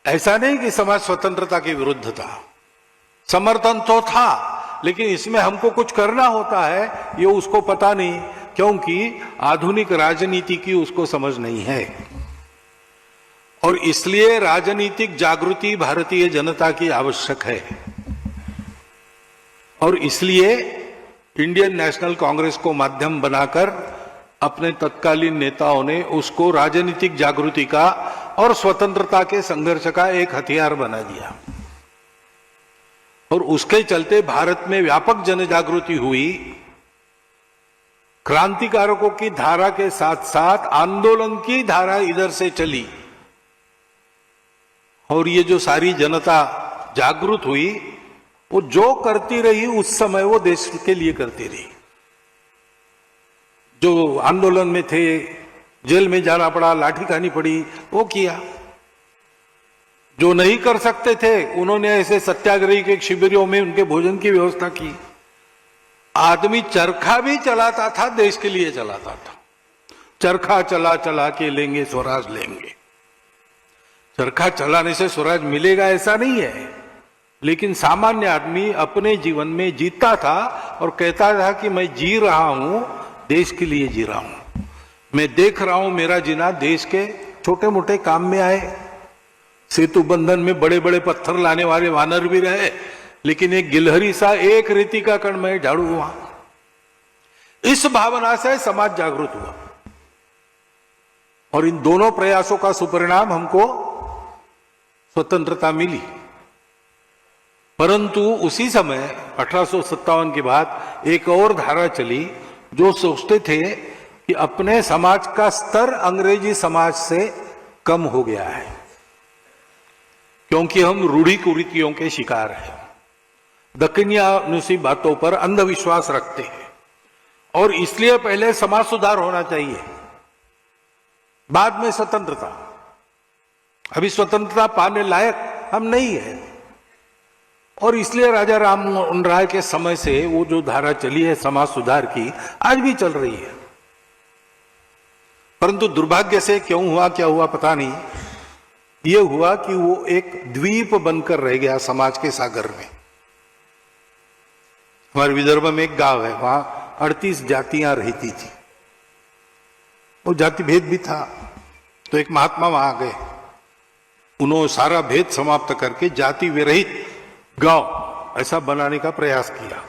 ऐसा नहीं कि समाज स्वतंत्रता के विरुद्ध था, समर्थन तो था, लेकिन इसमें हमको कुछ करना होता है ये उसको पता नहीं, क्योंकि आधुनिक राजनीति की उसको समझ नहीं है। और इसलिए राजनीतिक जागृति भारतीय जनता की आवश्यक है। और इसलिए इंडियन नेशनल कांग्रेस को माध्यम बनाकर अपने तत्कालीन नेताओं ने उसको राजनीतिक जागृति का और स्वतंत्रता के संघर्ष का एक हथियार बना दिया। और उसके चलते भारत में व्यापक जन जागृति हुई। क्रांतिकारकों की धारा के साथ साथ आंदोलन की धारा इधर से चली, और ये जो सारी जनता जागृत हुई वो जो करती रही उस समय वो देश के लिए करती रही। जो आंदोलन में थे, जेल में जाना पड़ा, लाठी खानी पड़ी, वो किया। जो नहीं कर सकते थे उन्होंने ऐसे सत्याग्रही के शिविरों में उनके भोजन की व्यवस्था की। आदमी चरखा भी चलाता था, देश के लिए चलाता था। चरखा चला चला के लेंगे स्वराज लेंगे। चरखा चलाने से स्वराज मिलेगा ऐसा नहीं है, लेकिन सामान्य आदमी अपने जीवन में जीता था और कहता था कि मैं जी रहा हूं, देश के लिए जी रहा हूं। मैं देख रहा हूं मेरा जीना देश के छोटे मोटे काम में आए। सेतु बंधन में बड़े बड़े पत्थर लाने वाले वानर भी रहे, लेकिन एक गिलहरी सा एक रेती का कण में झाड़ू हुआ। इस भावना से समाज जागृत हुआ, और इन दोनों प्रयासों का सुपरिणाम हमको स्वतंत्रता मिली। परंतु उसी समय 1857 के बाद एक और धारा चली जो सोचते थे कि अपने समाज का स्तर अंग्रेजी समाज से कम हो गया है, क्योंकि हम रूढ़ी कुरीतियों के शिकार हैं, दक्कनियानुसी बातों पर अंधविश्वास रखते हैं, और इसलिए पहले समाज सुधार होना चाहिए, बाद में स्वतंत्रता। अभी स्वतंत्रता पाने लायक हम नहीं है। और इसलिए राजा राम मोहन राय के समय से वो जो धारा चली है समाज सुधार की, आज भी चल रही है। परंतु दुर्भाग्य से क्यों हुआ, क्या हुआ पता नहीं, ये हुआ कि वो एक द्वीप बनकर रह गया समाज के सागर में। हमारे विदर्भ में एक गांव है, वहां 38 जातियां रहती थी। वो जाति भेद भी था, तो एक महात्मा वहां गए, उन्होंने सारा भेद समाप्त करके जाति विरहित गांव ऐसा बनाने का प्रयास किया।